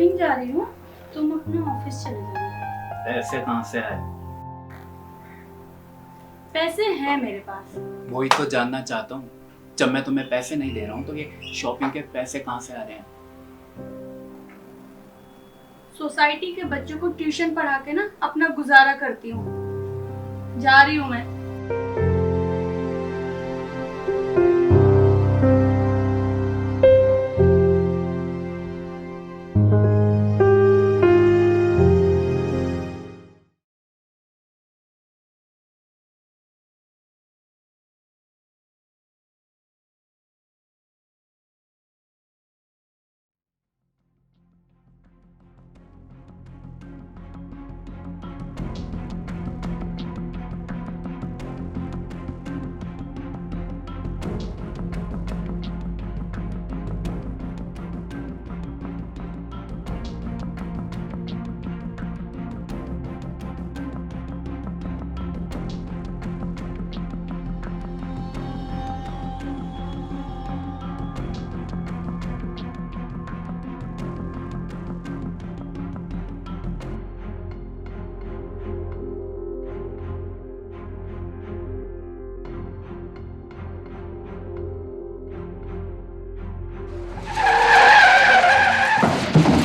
Shopping जा रही हूँ, तुम अपने ऑफिस चले जाना। ऐसे कहाँ से है? पैसे हैं मेरे पास। वही तो जानना चाहता हूँ। जब मैं तुम्हें पैसे नहीं दे रहा हूँ तो ये शॉपिंग के पैसे कहाँ से आ रहे हैं? सोसाइटी के बच्चों को ट्यूशन पढ़ा के ना अपना गुजारा करती हूँ। जा रही हूँ मैं।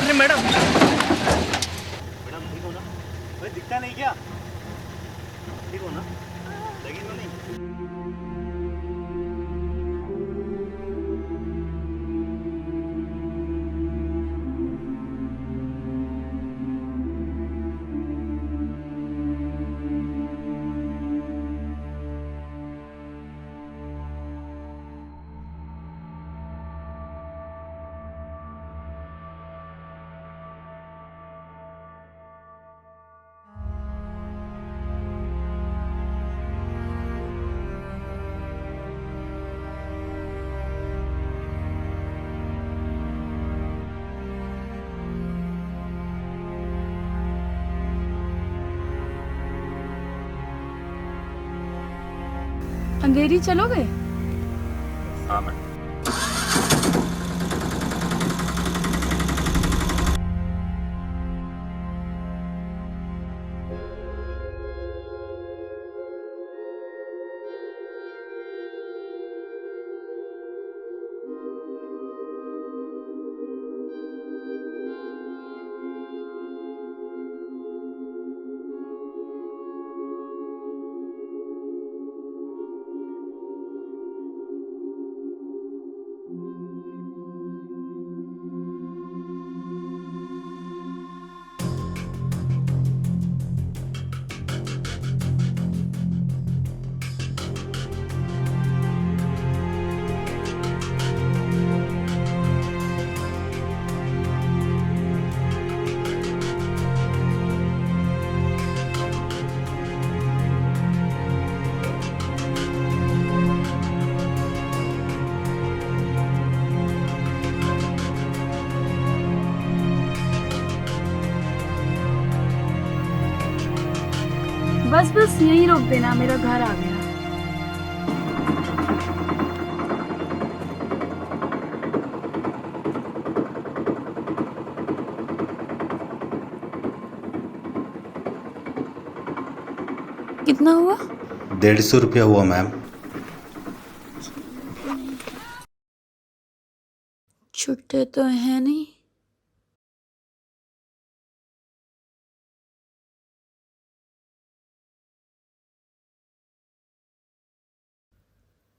अरे मैडम, मैडम ठीक हो ना? भाई दिखता नहीं क्या? ठीक हो ना? लगी तो नहीं? अंधेरी चलोगे? हाँ मैडम। बस बस यहीं रोक देना, मेरा घर आ गया। कितना हुआ? 150 रुपया हुआ मैम। छुट्टे तो है नहीं।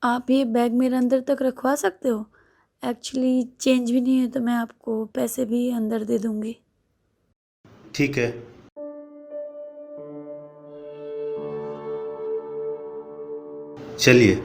आप ये बैग मेरे अंदर तक रखवा सकते हो? एक्चुअली चेंज भी नहीं है तो मैं आपको पैसे भी अंदर दे दूंगी। ठीक है। चलिए।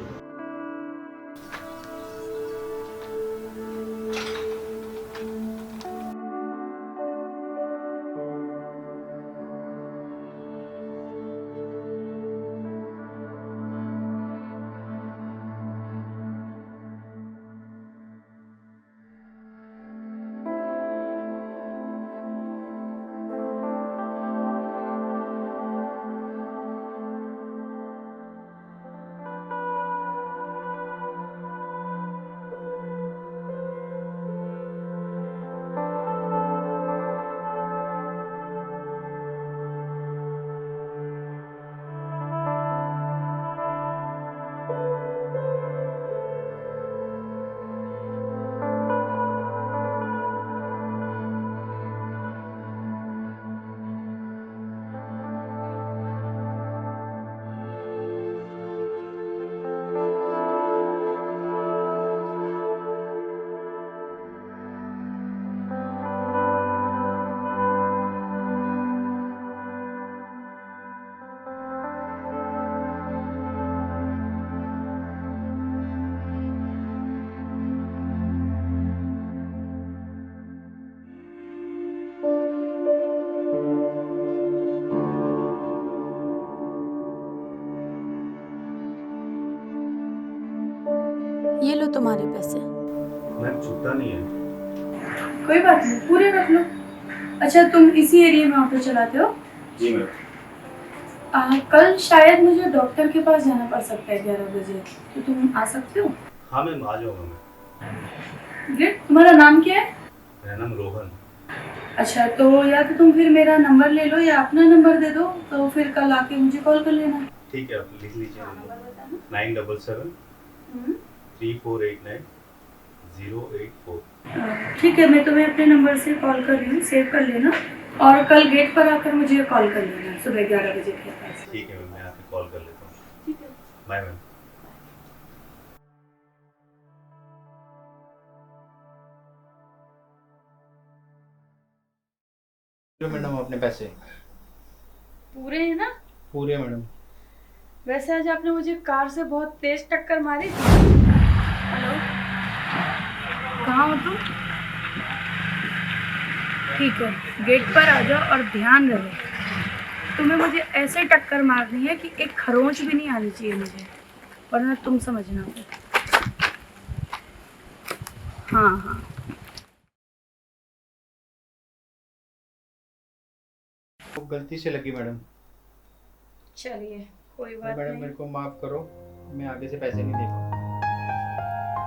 ये लो तुम्हारे पैसे। मैम छूटता नहीं है। कोई बात नहीं, पूरे रख लो। अच्छा, तुम इसी एरिया में ऑटो चलाते हो? जी मैम। कल शायद मुझे डॉक्टर के पास जाना पड़ सकता है 11 बजे, तो तुम आ सकते हो? हाँ मैम आ जाऊँगा मैं। ग्रेट। तुम्हारा नाम क्या है? मेरा नाम रोहन। अच्छा, तो या तो तुम फिर मेरा नंबर ले लो या अपना नंबर दे दो, तो फिर कल आके मुझे कॉल कर लेना। ठीक है, आप लिख लीजिए। नंबर बताना। 977-3489-084। ठीक है, मैं तुम्हें अपने नंबर से कॉल कर रही हूँ, सेव कर लेना। और कल गेट पर आकर मुझे कॉल कर लेना सुबह 11 बजे के पास। ठीक है मैम, मैं आके कॉल कर लेता हूँ। ठीक है। Bye ma'am. मैडम अपने पैसे पूरे हैं ना? पूरे मैडम। वैसे आज आपने मुझे कार से बहुत तेज टक्कर मारी थी। हेलो, कहाँ हो तुम? ठीक है, गेट पर आ जाओ और ध्यान रहे, तुम्हें मुझे ऐसे टक्कर मारनी है कि एक खरोंच भी नहीं आनी चाहिए मुझे, वरना तुम समझना। हाँ हाँ। वो गलती से लगी मैडम। चलिए, कोई बात मैडम नहीं। मेरे को माफ करो, मैं आगे से पैसे नहीं दे पाऊंगा।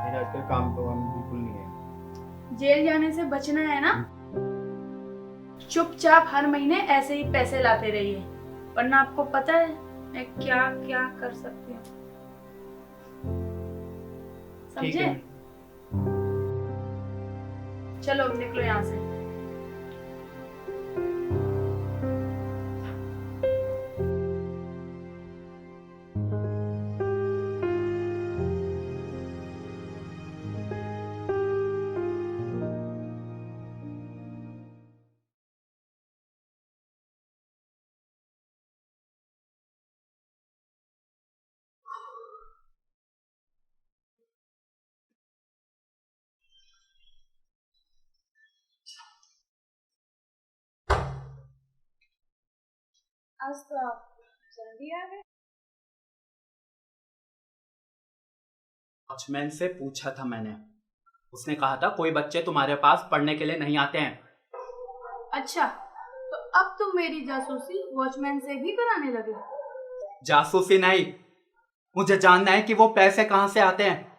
मेरा आजकल काम तो हम बिल्कुल नहीं है। जेल जाने से बचना है ना? चुपचाप हर महीने ऐसे ही पैसे लाते रहिए, वरना आपको पता है मैं क्या क्या कर सकती हूँ। ठीक समझे? है। चलो निकलो यहाँ से। आज तो आप जल्दी आ गए। वॉचमैन से पूछा था मैंने, उसने कहा था कोई बच्चे तुम्हारे पास पढ़ने के लिए नहीं आते हैं। अच्छा, तो अब तुम मेरी जासूसी वॉचमैन से भी कराने लगे? जासूसी नहीं, मुझे जानना है कि वो पैसे कहां से आते हैं।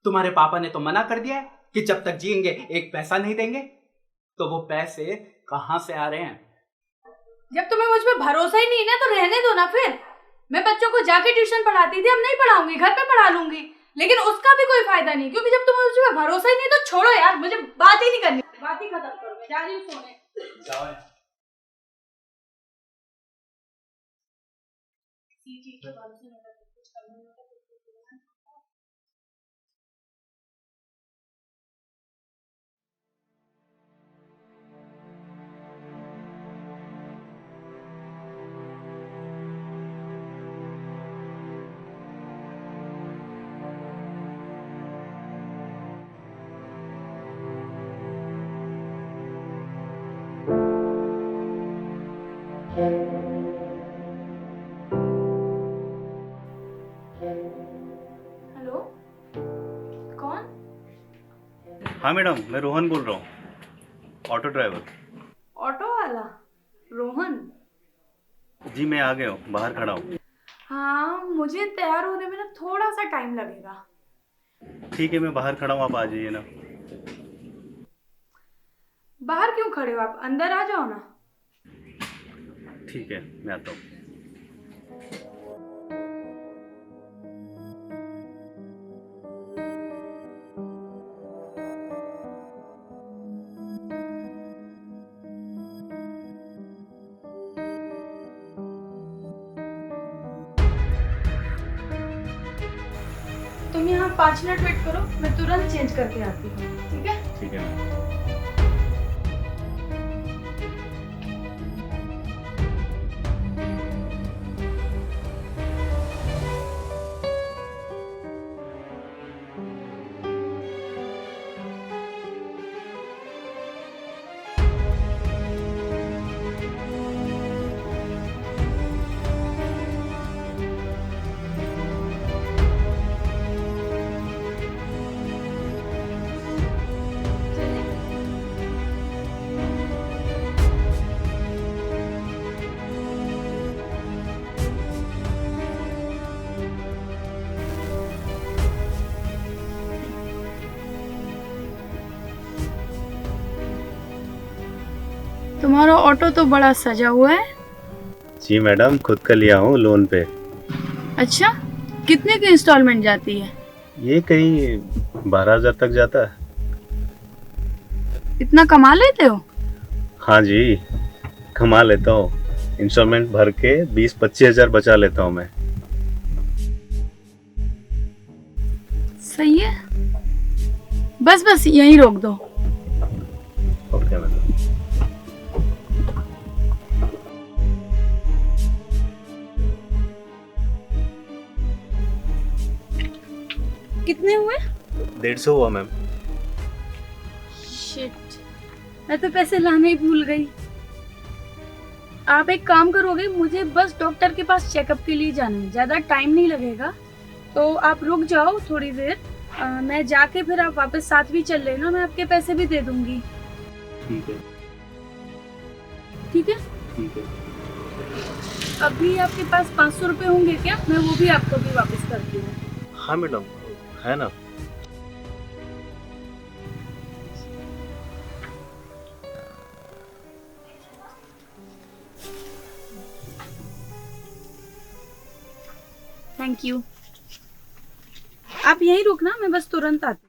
तुम्हारे पापा ने तो मना कर दिया है कि जब तक जिएंगे एक पैसा नहीं देंगे, तो वो पैसे कहां से आ रहे हैं? जब तुम्हें मुझ पे भरोसा ही नहीं है ना, तो रहने दो ना फिर। मैं बच्चों को जाके ट्यूशन पढ़ाती थी, अब नहीं पढ़ाऊंगी, घर पे पढ़ा लूंगी। लेकिन उसका भी कोई फायदा नहीं, क्योंकि जब तुम्हें मुझ पे भरोसा ही नहीं है तो छोड़ो यार, मुझे बात ही नहीं करनी। बात ही खत्म करो, मैं जा रही हूँ सोने। जाओ। चीज के भरोसे में कुछ करने में हेलो, कौन? हाँ मैडम, मैं रोहन बोल रहा हूँ, ऑटो ड्राइवर। ऑटो वाला रोहन? जी मैं आ गया हूँ, बाहर खड़ा हूँ। हाँ, मुझे तैयार होने में ना थोड़ा सा टाइम लगेगा। ठीक है, मैं बाहर खड़ा हूँ, आप आ जाइए ना। बाहर क्यों खड़े हो आप, अंदर आ जाओ ना। ठीक है, मैं आता हूँ। तुम यहाँ 5 मिनट वेट करो, मैं तुरंत चेंज करके आती हूँ, ठीक है? ठीक है। तुम्हारा ऑटो तो बड़ा सजा हुआ है। जी मैडम, खुद का लिया हूँ लोन पे। अच्छा, कितने की इंस्टॉलमेंट जाती है? ये कहीं 12,000 तक जाता है। इतना कमा लेते हो? हाँ जी, कमा लेता हूँ। इंस्टॉलमेंट भर के 20-25 हजार बचा लेता हूँ मैं। सही है। बस बस यहीं रोक दो। Okay madam. कितने हुए? 150 हुआ मैम। शिट, मैं तो पैसे लाने ही भूल गई। आप एक काम करोगे, मुझे बस डॉक्टर के पास चेकअप के लिए जाना है, ज्यादा टाइम नहीं लगेगा, तो आप रुक जाओ थोड़ी देर। मैं जाके फिर आप वापस साथ भी चल लेना, मैं आपके पैसे भी दे दूंगी। ठीक है। ठीक है? ठीक है। अभी आपके पास 500 रुपए होंगे क्या? मैं वो भी आपको भी वापस करती हूँ। हाँ मैडम, है ना। Thank you. आप यहीं रुकना, मैं बस तुरंत आती हूँ।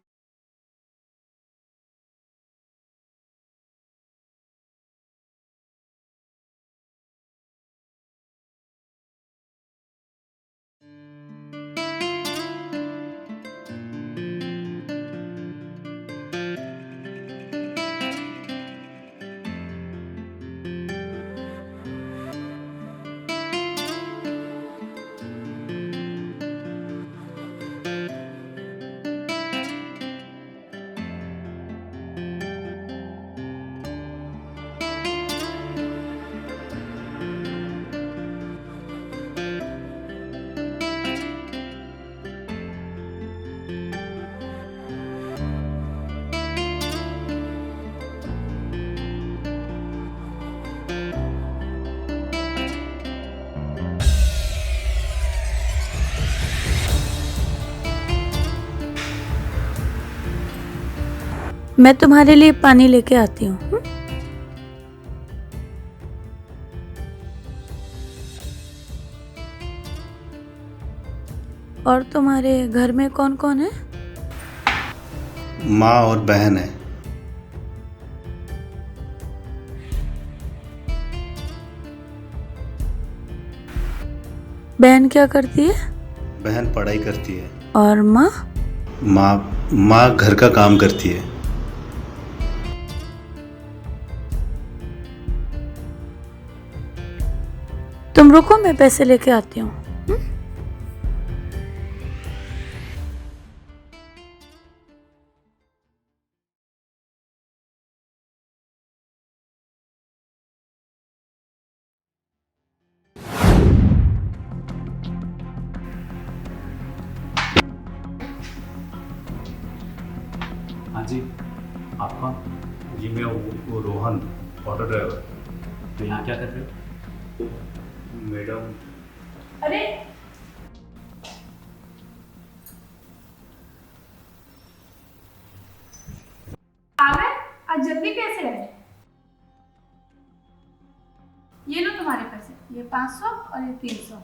मैं तुम्हारे लिए पानी लेके आती हूँ। और तुम्हारे घर में कौन कौन है? माँ और बहन है। बहन क्या करती है? बहन पढ़ाई करती है। और माँ? माँ घर का काम करती है। तुम रुको, मैं पैसे लेके आती हूँ। हाँ जी, आपका? जी मैं वो रोहन, ऑटो ड्राइवर। तो यहाँ क्या कर रहे हो? मैडम, अरे आ गए? आज जल्दी कैसे है? ये लो तुम्हारे पैसे, ये 500 और ये 300।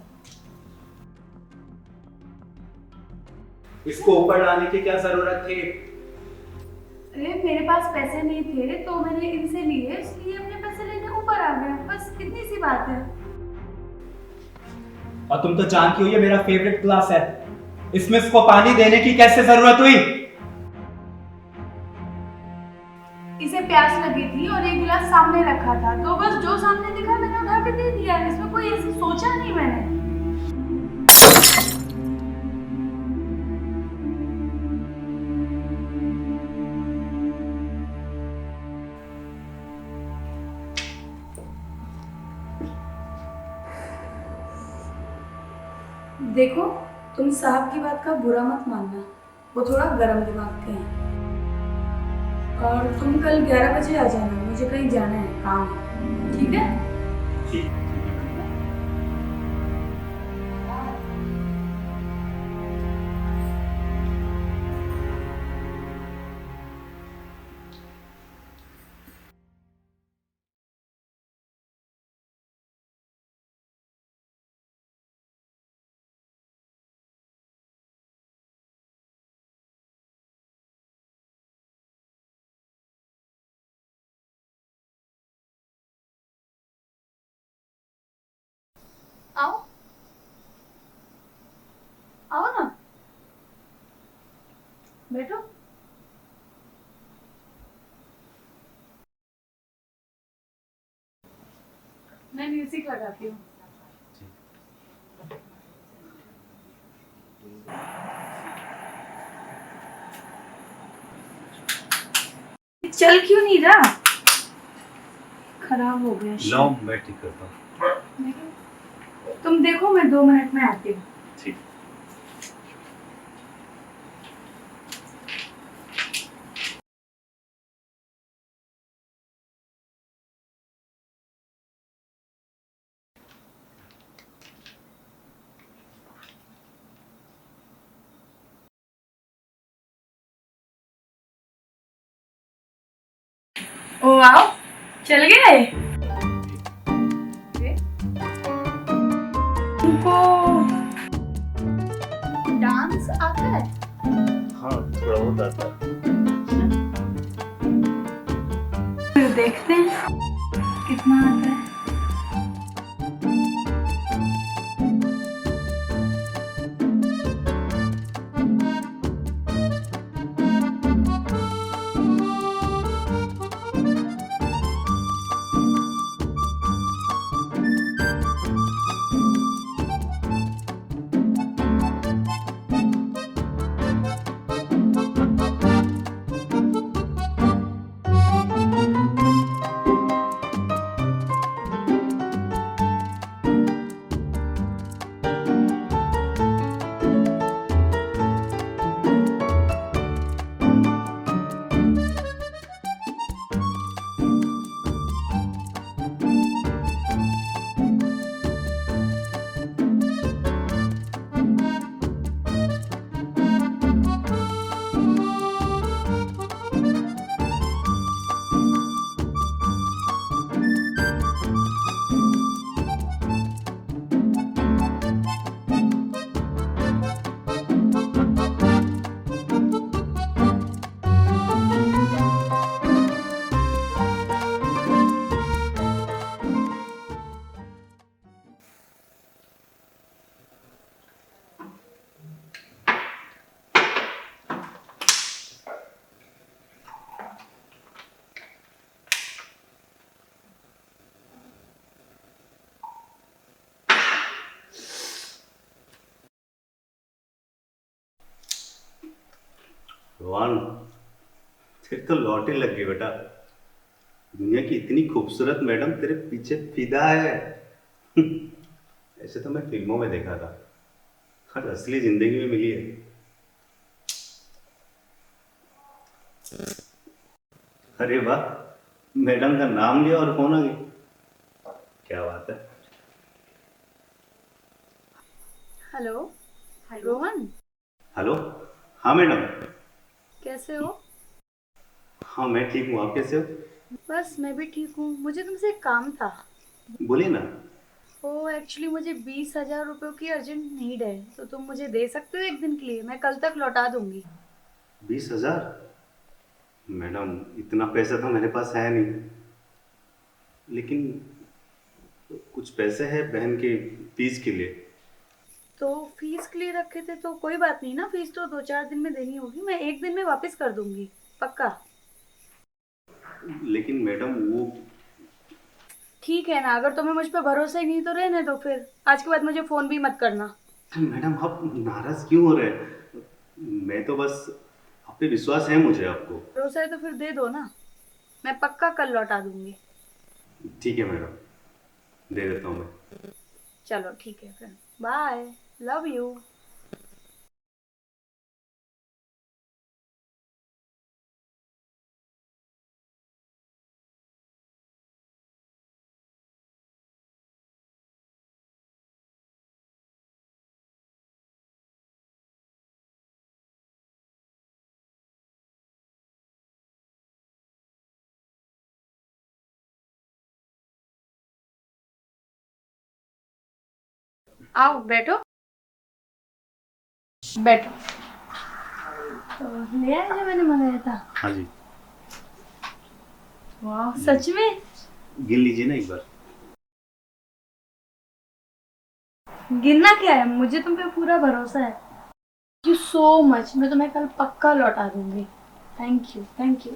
इसको ऊपर लाने की क्या जरूरत थी? अरे मेरे पास पैसे नहीं थे तो मैंने इनसे लिए, इसलिए अपने पैसे लेने ऊपर आ गया, बस इतनी सी बात है। और तुम तो जानती हो ये मेरा फेवरेट क्लास है, इसमें इसको पानी देने की कैसे जरूरत हुई? इसे प्यास लगी थी और एक गिलास सामने रखा था, तो बस जो सामने दिखा मैंने उठा के दे दिया, इसमें कोई ऐसे सोचा नहीं मैंने। देखो, तुम साहब की बात का बुरा मत मानना, वो थोड़ा गर्म दिमाग के हैं। और तुम कल 11 बजे आ जाना, मुझे कहीं जाना है, काम है, ठीक है? ठीक। आओ आओ ना, बैठो। मैं म्यूजिक लगाती हूँ। चल क्यों नहीं रहा? खराब हो गया शायद। लाओ मैं ठीक करता हूँ। तुम देखो, मैं 2 मिनट में आती हूँ। ठीक। ओ आओ, चल गए। तुमको डांस आता है? हाँ थोड़ा बहुत आता है। फिर देखते हैं कितना आता है। रोहन तेरे तो लौटे लग गई बेटा। दुनिया की इतनी खूबसूरत मैडम तेरे पीछे फिदा है। ऐसे तो मैं फिल्मों में देखा था, और असली जिंदगी में मिली है। अरे वाह, मैडम का नाम लिया और फोन आ गया, क्या बात है। हेलो रोहन, हेलो, हाँ मैडम। कैसे हो? हाँ मैं ठीक हूँ, आप कैसे हो? बस मैं भी ठीक हूँ। मुझे तुमसे एक काम था। बोलिए ना। ओ एक्चुअली मुझे 20,000 रुपयों की अर्जेंट नीड है, तो तुम मुझे दे सकते हो एक दिन के लिए? मैं कल तक लौटा दूंगी। 20,000? मैडम इतना पैसा तो मेरे पास है नहीं, लेकिन कुछ पैसे हैं बहन की फीस के लिए। तो फीस के लिए रखे थे तो कोई बात नहीं ना, फीस तो 2-4 दिन में देनी होगी। मैं एक दिन में वापस कर दूंगी, पक्का। लेकिन मैडम वो ठीक है ना, अगर तुम्हें मुझ पर भरोसा ही नहीं तो रहने दो फिर। आज के बाद मुझे फोन भी मत करना। मैडम आप नाराज क्यों हो रहे हैं? मैं तो बस, आप पे विश्वास है मुझे आपको। भरोसा है तो फिर दे दो ना, मैं पक्का कल लौटा दूंगी। ठीक है मैडम, दे देता हूँ मैं। चलो ठीक है फिर, बाय, लव यू। आओ बैठो, बैठो। तो ले आए जो मैंने मंगाया था? हाँ जी। वाह, सच में? गिन लीजिए ना एक बार। गिनना क्या है, मुझे तुम पे पूरा भरोसा है। थैंक यू सो मच, मैं तुम्हें कल पक्का लौटा दूंगी। Thank you, thank you.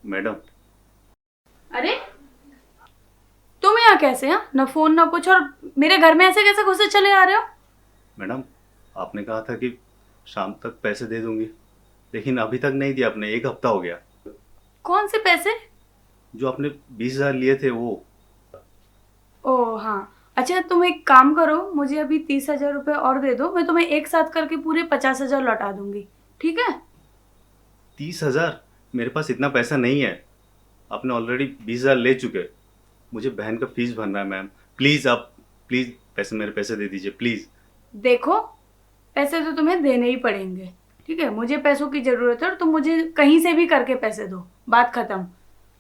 Madam, अरे तुम यहाँ कैसे? हैं ना फोन ना कुछ, और मेरे घर में ऐसे कैसे घुसे चले आ रहे हो? मैडम आपने कहा था कि शाम तक पैसे दे दूंगी, लेकिन अभी तक नहीं दिया आपने। 1 हफ्ता हो गया। कौन से पैसे? जो आपने 20,000 लिए थे वो। ओह हाँ, अच्छा तुम एक काम करो, मुझे अभी 30,000 रुपये और दे दो, मैं तुम्हें एक साथ करके पूरे 50,000 लौटा दूंगी, ठीक है? 30,000? मेरे पास इतना पैसा नहीं है। आपने ऑलरेडी 20,000 ले चुके। मुझे बहन का फीस भरना है मैम। प्लीज़ आप प्लीज़ पैसे, मेरे पैसे दे दीजिए प्लीज़। देखो, पैसे तो तुम्हें देने ही पड़ेंगे, ठीक है? मुझे पैसों की ज़रूरत है और तुम मुझे कहीं से भी करके पैसे दो, बात ख़त्म।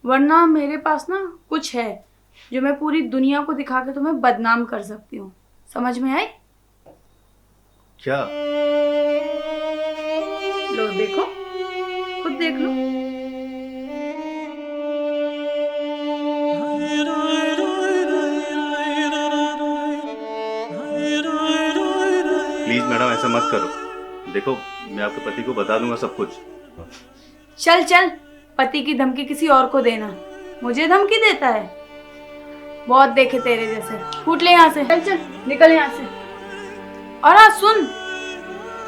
वरना मेरे पास ना कुछ है जो मैं पूरी दुनिया को दिखा के तुम्हें बदनाम कर सकती हूँ। समझ में आई? क्या? लो देखो, खुद देख लो। प्लीज़ मैडम ऐसा मत करो। देखो, मैं आपके पति को बता दूंगा सब कुछ। चल चल, पति की धमकी किसी और को देना, मुझे धमकी देता है? बहुत देखे तेरे जैसे। फूट ले यहाँ से, चल चल निकल यहाँ से। और हाँ सुन,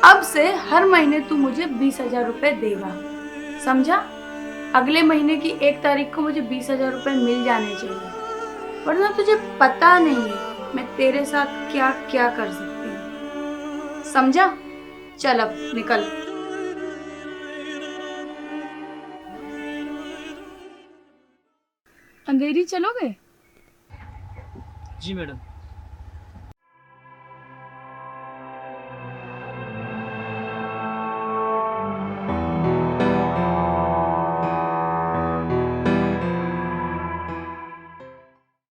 अब से हर महीने तू मुझे 20,000 रुपये देगा, समझा? अगले महीने की 1 तारीख को मुझे 20,000 रुपये मिल जाने चाहिए, वरना तुझे पता नहीं है मैं तेरे साथ क्या क्या कर सकती हूँ, समझा? चल अब निकल। अंधेरी चलोगे? जी मैडम।